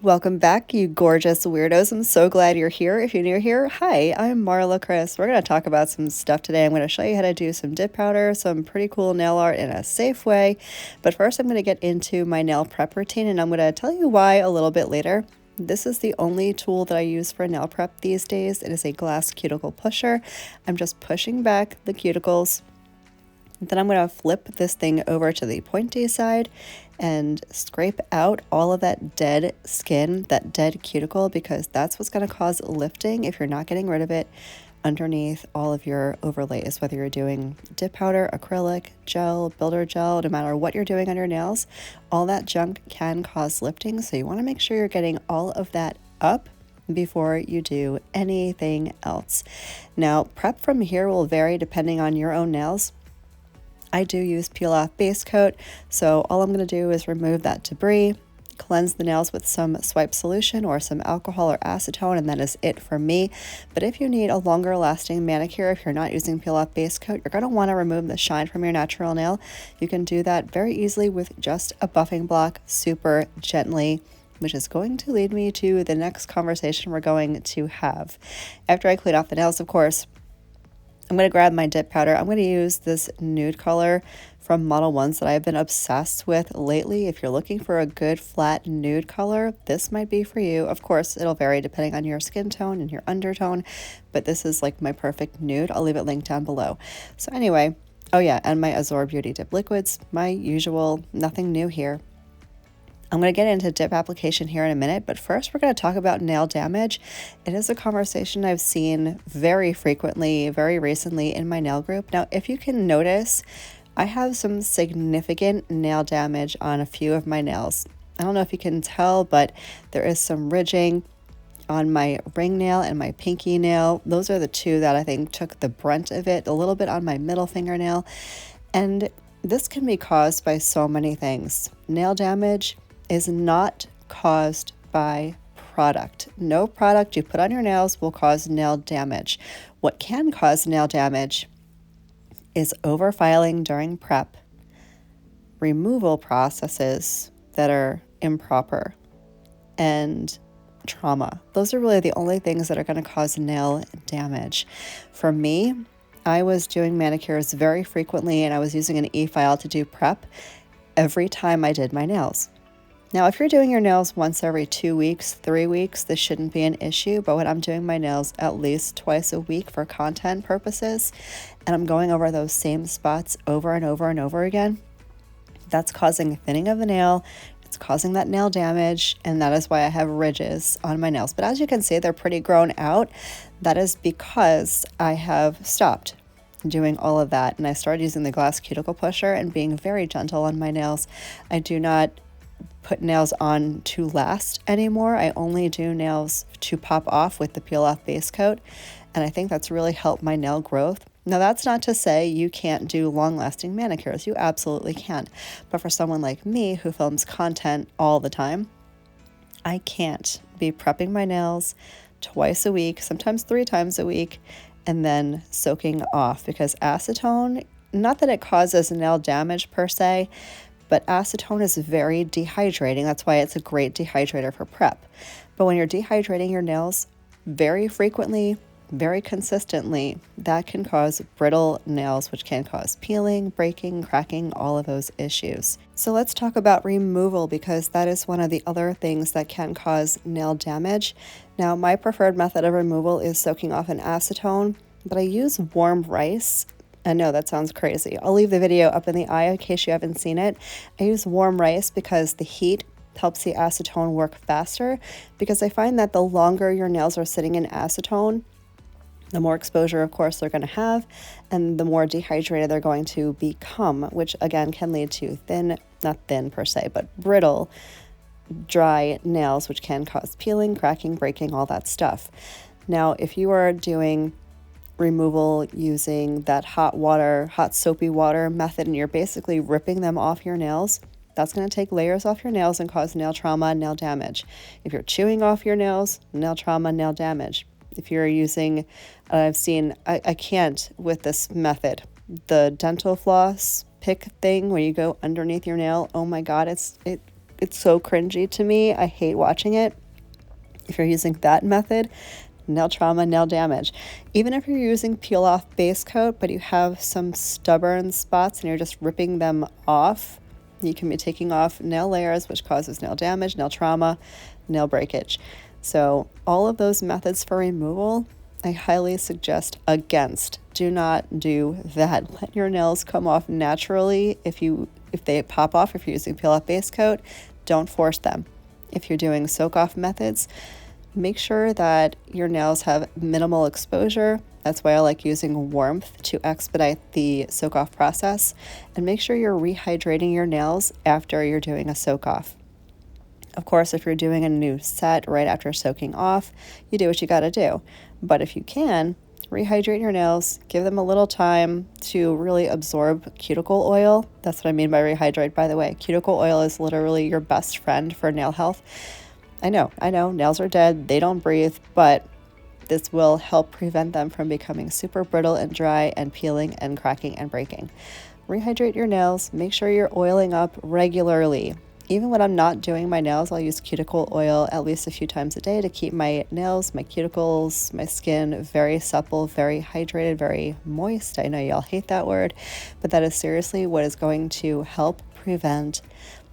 Welcome back, you gorgeous weirdos. I'm so glad you're here. If you're new here, hi, I'm Marlakris. We're going to talk about some stuff today. I'm going to show you how to do some dip powder, some pretty cool nail art in a safe way. But first, I'm going to get into my nail prep routine, and I'm going to tell you why a little bit later. This is the only tool that I use for nail prep these days. It is a glass cuticle pusher. I'm just pushing back the cuticles. Then I'm going to flip this thing over to the pointy side and scrape out all of that dead skin, that dead cuticle, because that's what's going to cause lifting if you're not getting rid of it underneath all of your overlays, whether you're doing dip powder, acrylic, gel, builder gel, no matter what you're doing on your nails, all that junk can cause lifting. So you want to make sure you're getting all of that up before you do anything else. Now, prep from here will vary depending on your own nails. I do use peel off base coat, so all I'm going to do is remove that debris, cleanse the nails with some swipe solution or some alcohol or acetone, and that is it for me. But if you need a longer lasting manicure, if you're not using peel off base coat, you're going to want to remove the shine from your natural nail. You can do that very easily with just a buffing block, super gently, which is going to lead me to the next conversation we're going to have. After I clean off the nails, of course, I'm going to grab my dip powder. I'm going to use this nude color from Modelones that I've been obsessed with lately. If you're looking for a good flat nude color, this might be for you. Of course, it'll vary depending on your skin tone and your undertone, but this is like my perfect nude. I'll leave it linked down below. So anyway, oh yeah, and my Azure Beauty Dip Liquids, my usual, nothing new here. I'm going to get into dip application here in a minute, but first we're going to talk about nail damage. It is a conversation I've seen very frequently, very recently in my nail group. Now, if you can notice, I have some significant nail damage on a few of my nails. I don't know if you can tell, but there is some ridging on my ring nail and my pinky nail. Those are the two that I think took the brunt of it, a little bit on my middle fingernail. And this can be caused by so many things. Nail damage is not caused by product. No product you put on your nails will cause nail damage. What can cause nail damage is overfiling during prep, removal processes that are improper, and trauma. Those are really the only things that are going to cause nail damage. For me, I was doing manicures very frequently, and I was using an e-file to do prep every time I did my nails. Now, if you're doing your nails once every 2 weeks, 3 weeks, this shouldn't be an issue. But when I'm doing my nails at least twice a week for content purposes, and I'm going over those same spots over and over and over again, that's causing thinning of the nail. It's causing that nail damage, and that is why I have ridges on my nails. But as you can see, they're pretty grown out. That is because I have stopped doing all of that, and I started using the glass cuticle pusher and being very gentle on my nails. I do not put nails on to last anymore. I only do nails to pop off with the peel off base coat, and I think that's really helped my nail growth. Now, that's not to say you can't do long lasting manicures. You absolutely can. But for someone like me who films content all the time, I can't be prepping my nails twice a week, sometimes 3 times a week, and then soaking off, because acetone, not that it causes nail damage per se, but acetone is very dehydrating. That's why it's a great dehydrator for prep. But when you're dehydrating your nails very frequently, very consistently, that can cause brittle nails, which can cause peeling, breaking, cracking, all of those issues. So let's talk about removal, because that is one of the other things that can cause nail damage. Now, my preferred method of removal is soaking off in acetone, but I use warm rice. I know that sounds crazy. I'll leave the video up in the eye in case you haven't seen it. I use warm rice because the heat helps the acetone work faster, because I find that the longer your nails are sitting in acetone, the more exposure, of course, they're going to have, and the more dehydrated they're going to become, which again can lead to not thin per se, but brittle, dry nails, which can cause peeling, cracking, breaking, all that stuff. Now, if you are doing removal using that hot soapy water method, and you're basically ripping them off your nails, that's going to take layers off your nails and cause nail trauma, nail damage. If you're chewing off your nails, nail trauma, nail damage. If you're using, I can't with this method, the dental floss pick thing where you go underneath your nail. Oh my God, it's so cringy to me. I hate watching it. If you're using that method, nail trauma, nail damage. Even if you're using peel off base coat, but you have some stubborn spots and you're just ripping them off, you can be taking off nail layers, which causes nail damage, nail trauma, nail breakage. So all of those methods for removal, I highly suggest against. Do not do that. Let your nails come off naturally. If they pop off, if you're using peel off base coat, don't force them. If you're doing soak off methods, make sure that your nails have minimal exposure. That's why I like using warmth to expedite the soak off process. And make sure you're rehydrating your nails after you're doing a soak off. Of course, if you're doing a new set right after soaking off, you do what you got to do. But if you can, rehydrate your nails, give them a little time to really absorb cuticle oil. That's what I mean by rehydrate, by the way. Cuticle oil is literally your best friend for nail health. I know, nails are dead, they don't breathe, but this will help prevent them from becoming super brittle and dry and peeling and cracking and breaking. Rehydrate your nails, make sure you're oiling up regularly. Even when I'm not doing my nails, I'll use cuticle oil at least a few times a day to keep my nails, my cuticles, my skin very supple, very hydrated, very moist. I know y'all hate that word, but that is seriously what is going to help prevent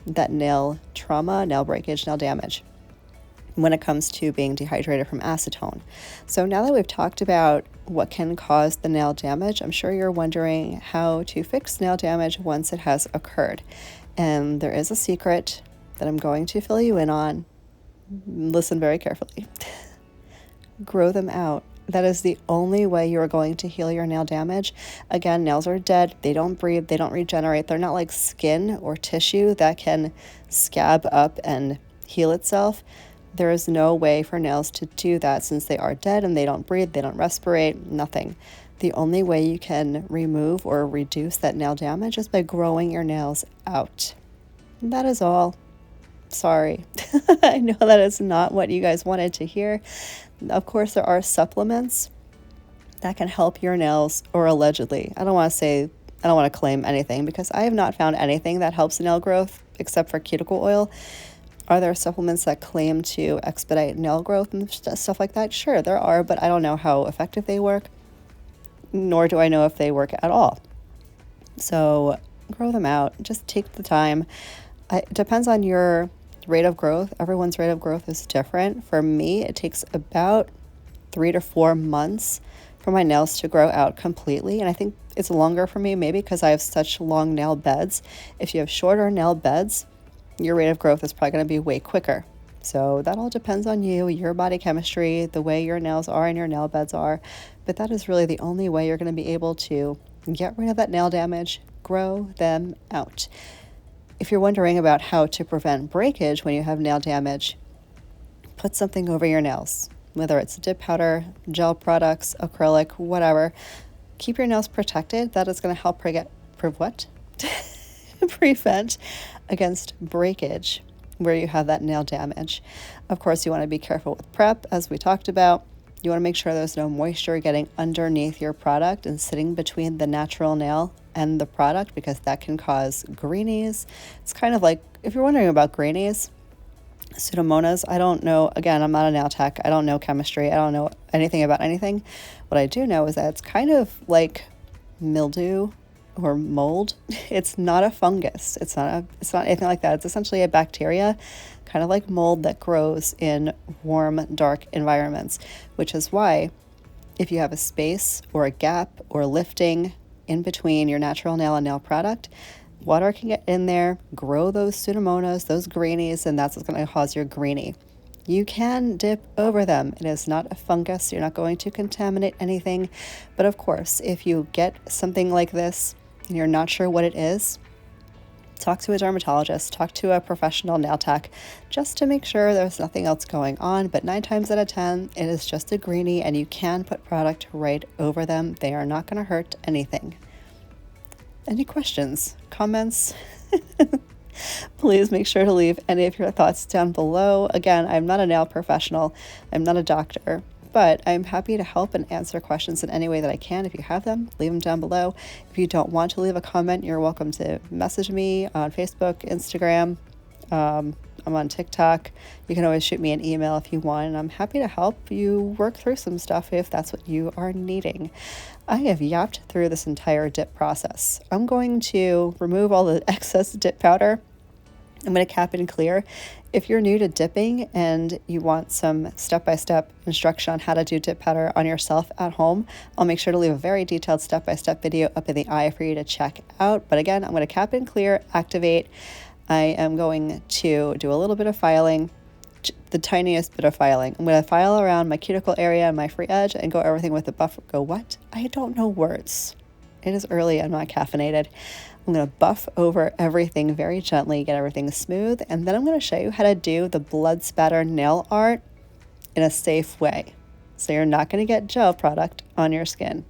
that nail trauma, nail breakage, nail damage when it comes to being dehydrated from acetone. So now that we've talked about what can cause the nail damage, I'm sure you're wondering how to fix nail damage once it has occurred. And there is a secret that I'm going to fill you in on. Listen very carefully. Grow them out. That is the only way you're going to heal your nail damage. Again, nails are dead. They don't breathe. They don't regenerate. They're not like skin or tissue that can scab up and heal itself. There is no way for nails to do that since they are dead and they don't breathe, they don't respirate, nothing. The only way you can remove or reduce that nail damage is by growing your nails out. That is all. Sorry. I know that is not what you guys wanted to hear. Of course, there are supplements that can help your nails, or allegedly. I don't want to claim anything because I have not found anything that helps nail growth except for cuticle oil. Are there supplements that claim to expedite nail growth and stuff like that? Sure, there are, but I don't know how effective they work, nor do I know if they work at all. So grow them out. Just take the time. It depends on your rate of growth. Everyone's rate of growth is different. For me, it takes about 3 to 4 months for my nails to grow out completely. And I think it's longer for me, maybe because I have such long nail beds. If you have shorter nail beds, your rate of growth is probably going to be way quicker. So that all depends on you, your body chemistry, the way your nails are and your nail beds are. But that is really the only way you're going to be able to get rid of that nail damage, grow them out. If you're wondering about how to prevent breakage when you have nail damage, put something over your nails, whether it's dip powder, gel products, acrylic, whatever. Keep your nails protected. That is going to help prevent against breakage where you have that nail damage. Of course, you want to be careful with prep, as we talked about. You want to make sure there's no moisture getting underneath your product and sitting between the natural nail and the product, because that can cause greenies. It's kind of like, if you're wondering about greenies, Pseudomonas, I don't know. Again, I'm not a nail tech. I don't know chemistry. I don't know anything about anything. What I do know is that it's kind of like mildew or mold. It's not a fungus. It's not anything like that. It's essentially a bacteria, kind of like mold, that grows in warm, dark environments, which is why if you have a space or a gap or lifting in between your natural nail and nail product, water can get in there, grow those Pseudomonas, those greenies, and that's what's going to cause your greenie. You can dip over them. It is not a fungus. You're not going to contaminate anything. But of course, if you get something like this and you're not sure what it is, talk to a dermatologist, talk to a professional nail tech, just to make sure there's nothing else going on. But 9 times out of 10, it is just a greenie, and you can put product right over them. They are not going to hurt anything. Any questions, comments? Please make sure to leave any of your thoughts down below. Again, I'm not a nail professional. I'm not a doctor, but I'm happy to help and answer questions in any way that I can. If you have them, leave them down below. If you don't want to leave a comment, you're welcome to message me on Facebook, Instagram. I'm on TikTok. You can always shoot me an email if you want, and I'm happy to help you work through some stuff if that's what you are needing. I have yapped through this entire dip process. I'm going to remove all the excess dip powder. I'm going to cap and clear. If you're new to dipping and you want some step-by-step instruction on how to do dip powder on yourself at home, I'll make sure to leave a very detailed step-by-step video up in the eye for you to check out. But again, I'm going to cap and clear, activate. I am going to do a little bit of filing, the tiniest bit of filing. I'm going to file around my cuticle area and my free edge and go everything with the buffer. Go what? I don't know words. It is early. I'm not caffeinated. I'm going to buff over everything very gently, get everything smooth, and then I'm going to show you how to do the blood spatter nail art in a safe way. So you're not going to get gel product on your skin.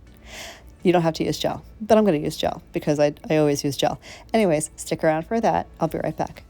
You don't have to use gel, but I'm going to use gel because I always use gel. Anyways, stick around for that. I'll be right back.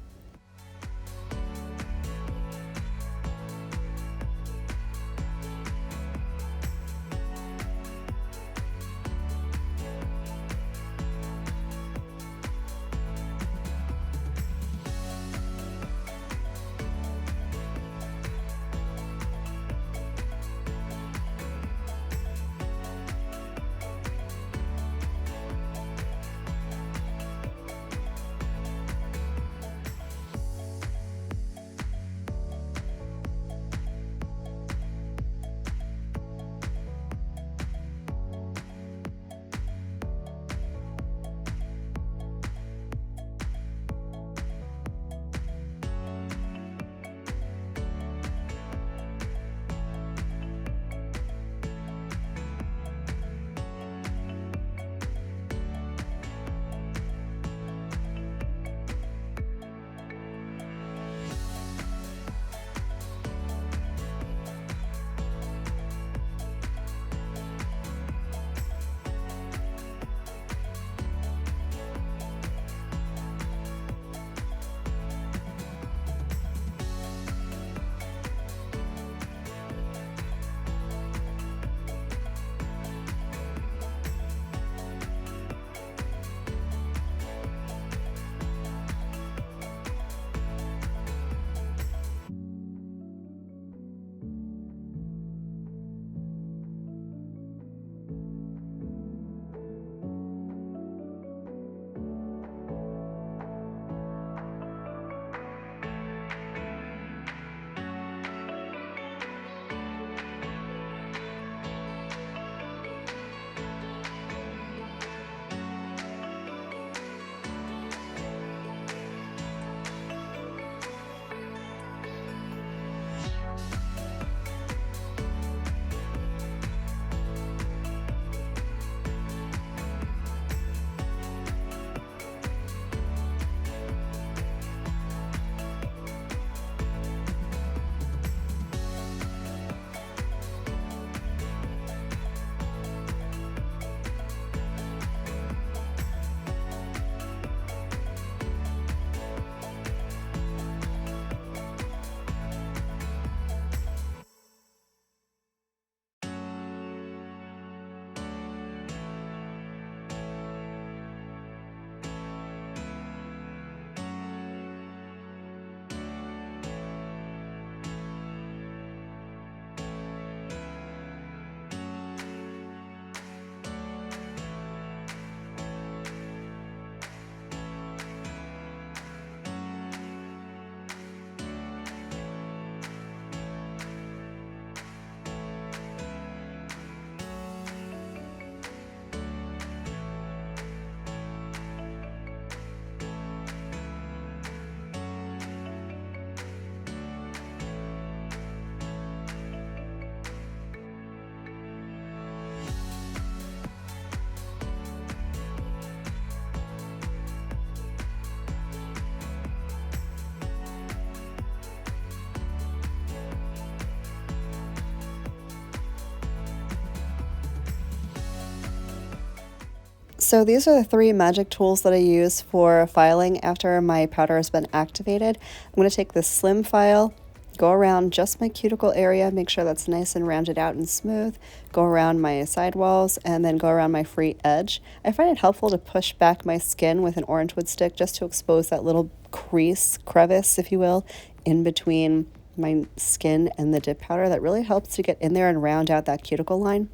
So these are the 3 magic tools that I use for filing after my powder has been activated. I'm going to take this slim file Go around just my cuticle area, make sure that's nice and rounded out and smooth. Go around my sidewalls and then go around my free edge. I find it helpful to push back my skin with an orange wood stick just to expose that little crevice, if you will, in between my skin and the dip powder. That really helps to get in there and round out that cuticle line.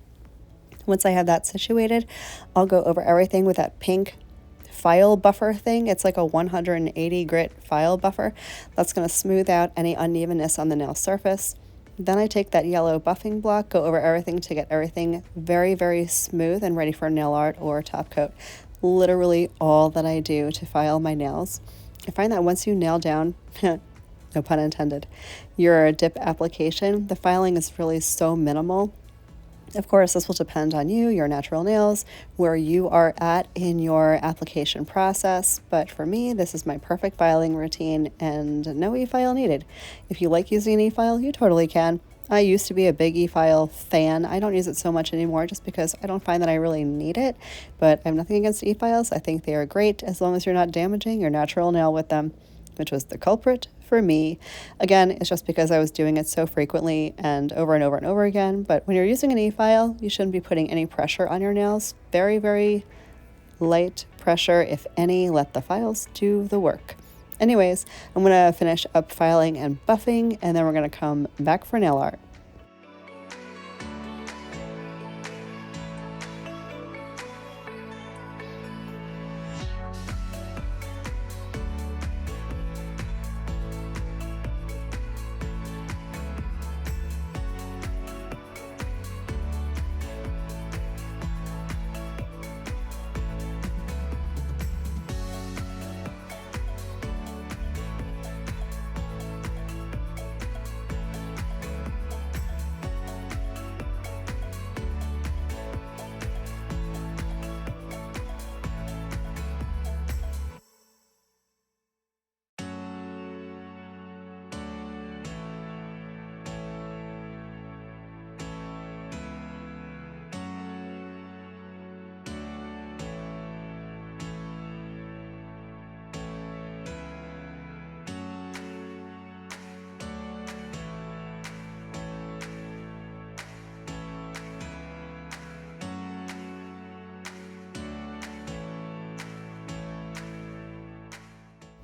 Once I have that situated, I'll go over everything with that pink file buffer thing. It's like a 180 grit file buffer. That's going to smooth out any unevenness on the nail surface. Then I take that yellow buffing block, go over everything to get everything very, very smooth and ready for nail art or top coat. Literally all that I do to file my nails. I find that once you nail down, no pun intended, your dip application, the filing is really so minimal. Of course, this will depend on you, your natural nails, where you are at in your application process. But for me, this is my perfect filing routine and no e-file needed. If you like using an e-file, you totally can. I used to be a big e-file fan. I don't use it so much anymore just because I don't find that I really need it. But I have nothing against e-files. I think they are great as long as you're not damaging your natural nail with them, which was the culprit for me. Again, it's just because I was doing it so frequently and over and over and over again. But when you're using an e-file, you shouldn't be putting any pressure on your nails. Very, very light pressure, if any. Let the files do the work. Anyways, I'm going to finish up filing and buffing, and then we're going to come back for nail art.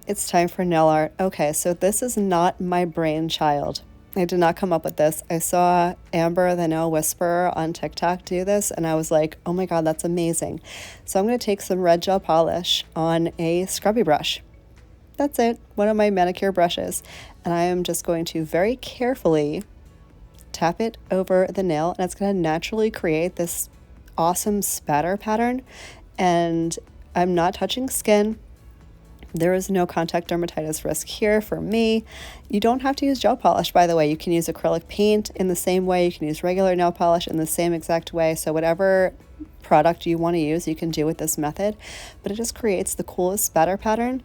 It's time for nail art. Okay, so this is not my brainchild. I did not come up with this. I saw Amber, the nail whisperer, on TikTok do this, and I was like, oh my God, that's amazing. So I'm going to take some red gel polish on a scrubby brush. That's it, one of my manicure brushes. And I am just going to very carefully tap it over the nail, and it's going to naturally create this awesome spatter pattern. And I'm not touching skin. There is no contact dermatitis risk here for me. You don't have to use gel polish, by the way. You can use acrylic paint in the same way. You can use regular nail polish in the same exact way. So whatever product you want to use, you can do with this method. But it just creates the coolest spatter pattern,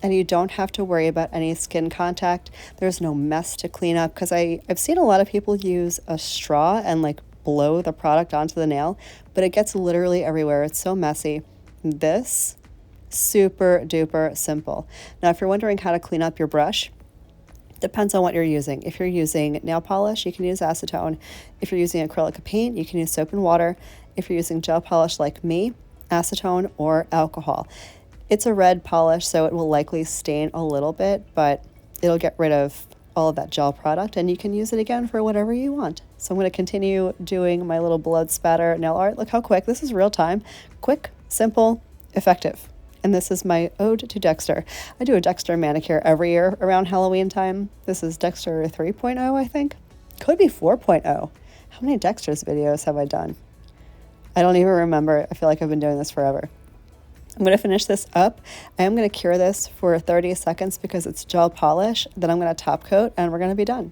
and you don't have to worry about any skin contact. There's no mess to clean up, because I've seen a lot of people use a straw and like blow the product onto the nail, but it gets literally everywhere. It's so messy. This super duper simple. Now, if you're wondering how to clean up your brush, depends on what you're using. If you're using nail polish, you can use acetone. If you're using acrylic paint, you can use soap and water. If you're using gel polish like me, acetone or alcohol. It's a red polish, so it will likely stain a little bit, but it'll get rid of all of that gel product, and you can use it again for whatever you want. So I'm going to continue doing my little blood spatter nail art. Look how quick. This is real time. Quick, simple, effective. And this is my ode to Dexter. I do a Dexter manicure every year around Halloween time. This is Dexter 3.0, I think. Could be 4.0. How many Dexter's videos have I done? I don't even remember. I feel like I've been doing this forever. I'm going to finish this up. I am going to cure this for 30 seconds because it's gel polish. Then I'm going to top coat and we're going to be done.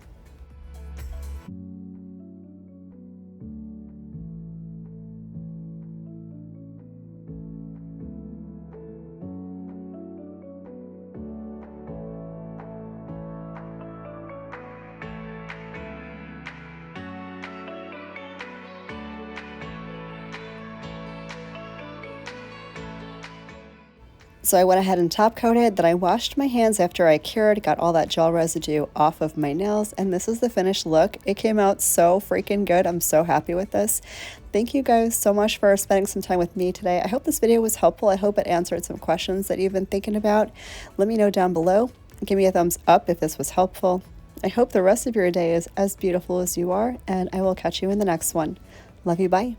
So I went ahead and top coated, then I washed my hands after I cured, got all that gel residue off of my nails, and this is the finished look. It came out so freaking good. I'm so happy with this. Thank you guys so much for spending some time with me today. I hope this video was helpful. I hope it answered some questions that you've been thinking about. Let me know down below. Give me a thumbs up if this was helpful. I hope the rest of your day is as beautiful as you are, and I will catch you in the next one. Love you, bye.